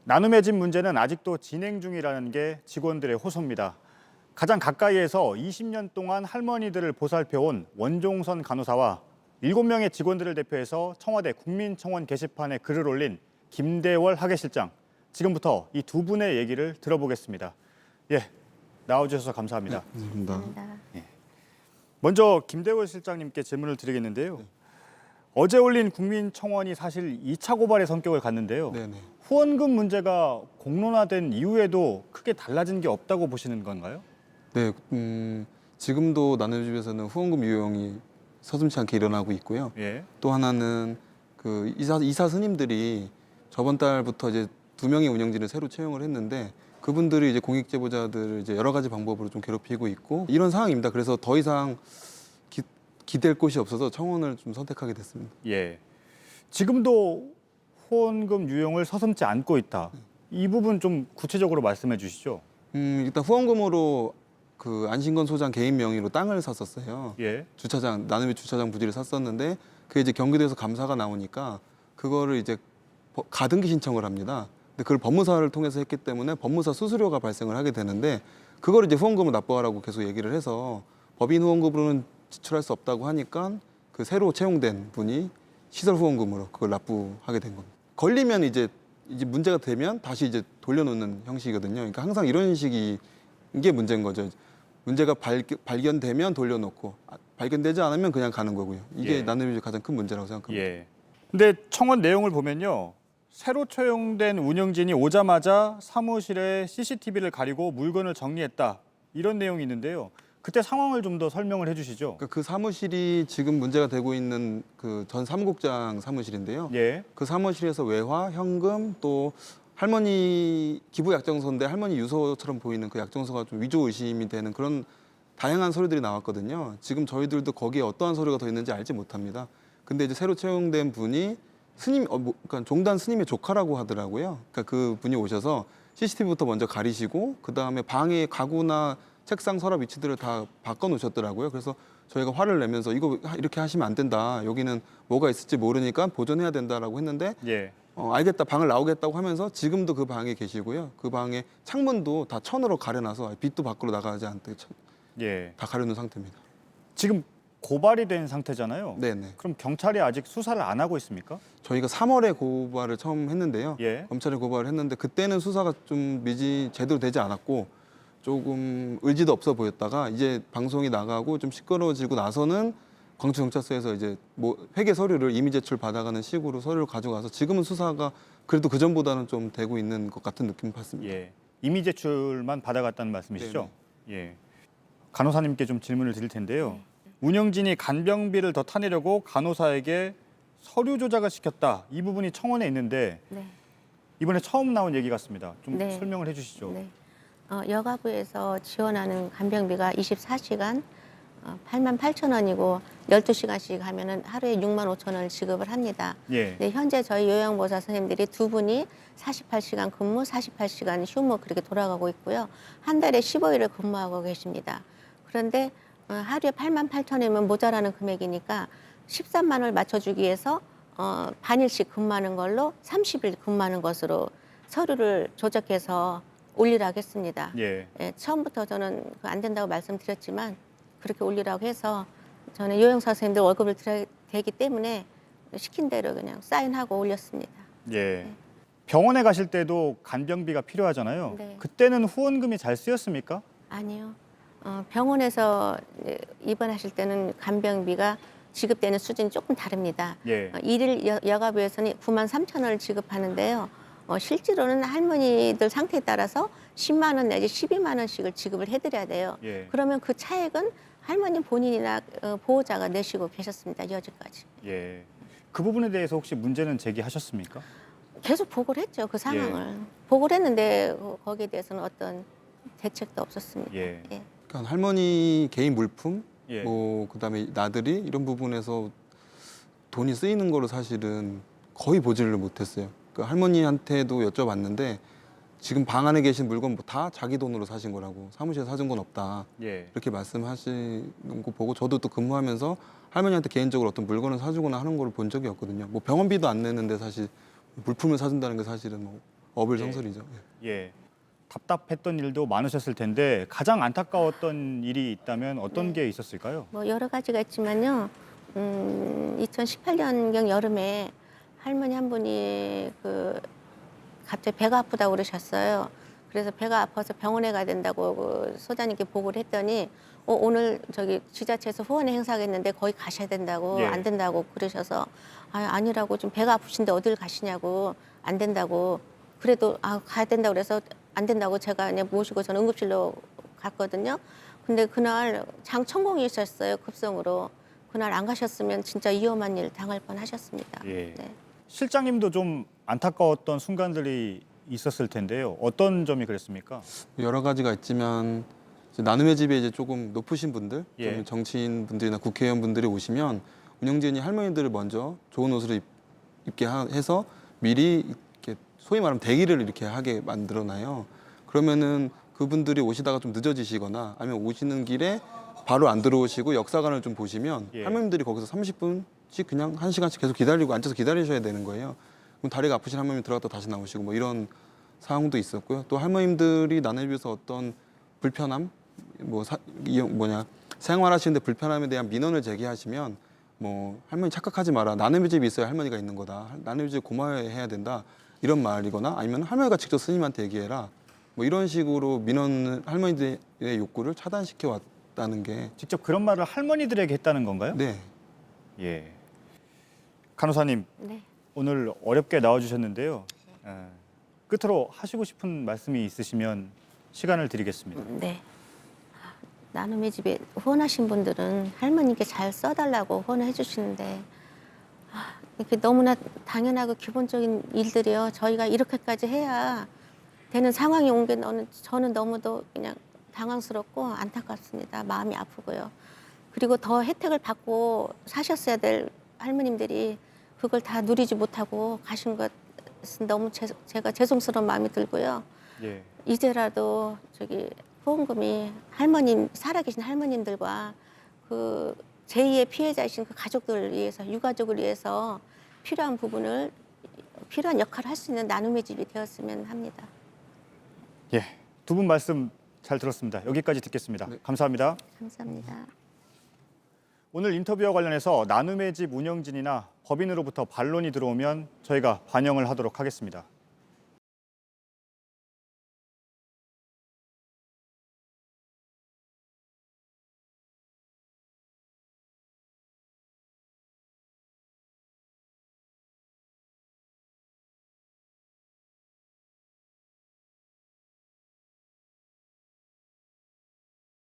나눔의 집 문제는 아직도 진행 중이라는 게 직원들의 호소입니다. 가장 가까이에서 20년 동안 할머니들을 보살펴온 원종선 간호사와 7명의 직원들을 대표해서 청와대 국민청원 게시판에 글을 올린 김대월 하계실장. 지금부터 이 두 분의 얘기를 들어보겠습니다. 예, 나와주셔서 감사합니다. 감사합니다. 먼저 김대월 실장님께 질문을 드리겠는데요. 어제 올린 국민청원이 사실 2차 고발의 성격을 갖는데요. 네네. 후원금 문제가 공론화된 이후에도 크게 달라진 게 없다고 보시는 건가요? 네, 지금도 나눔의 집에서는 후원금 유용이 서슴지 않게 일어나고 있고요. 예. 또 하나는 그 이사 스님들이 저번 달부터 이제 2명의 운영진을 새로 채용을 했는데 그분들이 이제 공익 제보자들을 이제 여러 가지 방법으로 좀 괴롭히고 있고 이런 상황입니다. 그래서 더 이상 기댈 곳이 없어서 청원을 좀 선택하게 됐습니다. 예. 지금도 후원금 유용을 서슴지 않고 있다. 이 부분 좀 구체적으로 말씀해 주시죠. 일단 후원금으로 그 안신건 소장 개인 명의로 땅을 샀었어요. 예. 주차장, 나눔의 주차장 부지를 샀었는데 그게 이제 경기도에서 감사가 나오니까 그거를 이제 가등기 신청을 합니다. 근데 그걸 법무사를 통해서 했기 때문에 법무사 수수료가 발생을 하게 되는데 그걸 이제 후원금을 납부하라고 계속 얘기를 해서 법인 후원금으로는 지출할 수 없다고 하니까 그 새로 채용된 분이 시설 후원금으로 그걸 납부하게 된 겁니다. 걸리면 이제 문제가 되면 다시 이제 돌려놓는 형식이거든요. 그러니까 항상 이런 식이 이게 문제인 거죠. 문제가 발견되면 돌려놓고 발견되지 않으면 그냥 가는 거고요. 이게 예. 나눔의 가장 큰 문제라고 생각합니다. 예. 근데 청원 내용을 보면요. 새로 채용된 운영진이 오자마자 사무실에 CCTV를 가리고 물건을 정리했다. 이런 내용이 있는데요. 그때 상황을 좀 더 설명을 해 주시죠. 그러니까 그 사무실이 지금 문제가 되고 있는 그 전 사무국장 사무실인데요. 예. 그 사무실에서 외화, 현금 또 할머니 기부 약정서인데 할머니 유서처럼 보이는 그 약정서가 좀 위조 의심이 되는 그런 다양한 서류들이 나왔거든요. 지금 저희들도 거기에 어떠한 서류가 더 있는지 알지 못합니다. 근데 이제 새로 채용된 분이 스님, 그러니까 종단 스님의 조카라고 하더라고요. 그러니까 그 분이 오셔서 CCTV부터 먼저 가리시고 그 다음에 방의 가구나 책상, 서랍 위치들을 다 바꿔놓으셨더라고요. 그래서 저희가 화를 내면서 이거 이렇게 하시면 안 된다. 여기는 뭐가 있을지 모르니까 보존해야 된다라고 했는데 예. 알겠다, 방을 나오겠다고 하면서 지금도 그 방에 계시고요. 그 방에 창문도 다 천으로 가려놔서 빛도 밖으로 나가지 않게 예. 다 가려놓은 상태입니다. 지금 고발이 된 상태잖아요. 네네. 그럼 경찰이 아직 수사를 안 하고 있습니까? 저희가 3월에 고발을 처음 했는데요. 예. 검찰에 고발을 했는데 그때는 수사가 좀 제대로 되지 않았고 조금 의지도 없어 보였다가 이제 방송이 나가고 좀 시끄러워지고 나서는 광주경찰서에서 이제 뭐 회계 서류를 이미 제출 받아가는 식으로 서류를 가져가서 지금은 수사가 그래도 그 전보다는 좀 되고 있는 것 같은 느낌을 받습니다. 예. 이미 제출만 받아갔다는 말씀이시죠? 예. 간호사님께 좀 질문을 드릴 텐데요. 운영진이 간병비를 더 타내려고 간호사에게 서류 조작을 시켰다. 이 부분이 청원에 있는데 네. 이번에 처음 나온 얘기 같습니다. 좀 네. 설명을 해주시죠. 네. 여가부에서 지원하는 간병비가 24시간 88,000원이고 12시간씩 하면은 하루에 65,000원을 지급을 합니다. 예. 네, 현재 저희 요양보호사 선생님들이 두 분이 48시간 근무, 48시간 휴무 그렇게 돌아가고 있고요. 한 달에 15일을 근무하고 계십니다. 그런데 하루에 88,000원이면 모자라는 금액이니까 13만 원을 맞춰주기 위해서 반일씩 근무하는 걸로 30일 근무하는 것으로 서류를 조작해서 올리라고 했습니다. 예. 예, 처음부터 저는 안 된다고 말씀드렸지만 그렇게 올리라고 해서 저는 요양사 선생님들 월급을 드려야 되기 때문에 시킨 대로 그냥 사인하고 올렸습니다. 예. 병원에 가실 때도 간병비가 필요하잖아요. 네. 그때는 후원금이 잘 쓰였습니까? 아니요. 병원에서 입원하실 때는 간병비가 지급되는 수준이 조금 다릅니다. 예. 일일 여가부에서는 93,000원을 지급하는데요. 실제로는 할머니들 상태에 따라서 10만 원 내지 12만 원씩을 지급을 해드려야 돼요. 예. 그러면 그 차액은 할머니 본인이나 보호자가 내시고 계셨습니다. 여지까지. 예. 그 부분에 대해서 혹시 문제는 제기하셨습니까? 계속 보고를 했죠. 그 상황을. 보고를 했는데 거기에 대해서는 어떤 대책도 없었습니다. 예. 예. 그러니까 할머니 개인 물품, 예. 뭐 그다음에 나들이 이런 부분에서 돈이 쓰이는 거로 사실은 거의 보지를 못했어요. 그 할머니한테도 여쭤봤는데 지금 방 안에 계신 물건 뭐 다 자기 돈으로 사신 거라고 사무실에 사준 건 없다 예. 이렇게 말씀하시는 거 보고 저도 또 근무하면서 할머니한테 개인적으로 어떤 물건을 사주거나 하는 걸 본 적이 없거든요. 뭐 병원비도 안 내는데 사실 물품을 사준다는 게 사실은 뭐 어불성설이죠. 예. 답답했던 일도 많으셨을 텐데 가장 안타까웠던 일이 있다면 어떤 게 있었을까요? 뭐 여러 가지가 있지만요. 2018년경 여름에 할머니 한 분이 갑자기 배가 아프다고 그러셨어요. 그래서 배가 아파서 병원에 가야 된다고 소장님께 보고를 했더니 오늘 저기 지자체에서 후원회 행사하겠는데 거기 가셔야 된다고 예. 안 된다고 그러셔서 아니라고 좀 배가 아프신데 어딜 가시냐고 안 된다고 그래도 가야 된다고 그래서 안 된다고 제가 그냥 모시고 저는 응급실로 갔거든요. 근데 그날 장천공이 있었어요. 급성으로. 그날 안 가셨으면 진짜 위험한 일 당할 뻔하셨습니다. 예. 네. 실장님도 좀 안타까웠던 순간들이 있었을 텐데요. 어떤 점이 그랬습니까? 여러 가지가 있지만 이제 나눔의 집에 이제 조금 높으신 분들, 예. 좀 정치인 분들이나 국회의원 분들이 오시면 운영진이 할머니들을 먼저 좋은 옷을 입게 해서 미리 이렇게 소위 말하면 대기를 이렇게 하게 만들어놔요. 그러면은 그분들이 오시다가 좀 늦어지시거나 아니면 오시는 길에 바로 안 들어오시고 역사관을 좀 보시면 예. 할머니들이 거기서 30분씩 그냥 1시간씩 계속 기다리고 앉아서 기다리셔야 되는 거예요. 그럼 다리가 아프신 할머니 들어갔다 다시 나오시고 뭐 이런 상황도 있었고요. 또 할머님들이 나눔에 비해서 어떤 불편함, 생활하시는데 불편함에 대한 민원을 제기하시면 뭐 할머니 착각하지 마라. 나눔의 집이 있어야 할머니가 있는 거다. 나눔의 집 고마워해야 된다. 이런 말이거나 아니면 할머니가 직접 스님한테 얘기해라. 뭐 이런 식으로 민원 할머니들의 욕구를 차단시켜 왔다는 게 직접 그런 말을 할머니들에게 했다는 건가요? 네. 예. 간호사님, 네. 오늘 어렵게 나와주셨는데요. 끝으로 하시고 싶은 말씀이 있으시면 시간을 드리겠습니다. 네. 나눔의 집에 후원하신 분들은 할머니께 잘 써달라고 후원해 주시는데 이렇게 너무나 당연하고 기본적인 일들이요. 저희가 이렇게까지 해야 되는 상황이 온 게 저는 너무도 그냥 당황스럽고 안타깝습니다. 마음이 아프고요. 그리고 더 혜택을 받고 사셨어야 될 할머님들이 그걸 다 누리지 못하고 가신 것은 너무 제가 죄송스러운 마음이 들고요. 예. 이제라도 후원금이 살아계신 할머님들과 그 제2의 피해자이신 그 가족들을 위해서 유가족을 위해서 필요한 역할을 할 수 있는 나눔의 집이 되었으면 합니다. 예. 두 분 말씀 잘 들었습니다. 여기까지 듣겠습니다. 네. 감사합니다. 감사합니다. 오늘 인터뷰와 관련해서 나눔의 집 운영진이나 법인으로부터 반론이 들어오면 저희가 반영을 하도록 하겠습니다.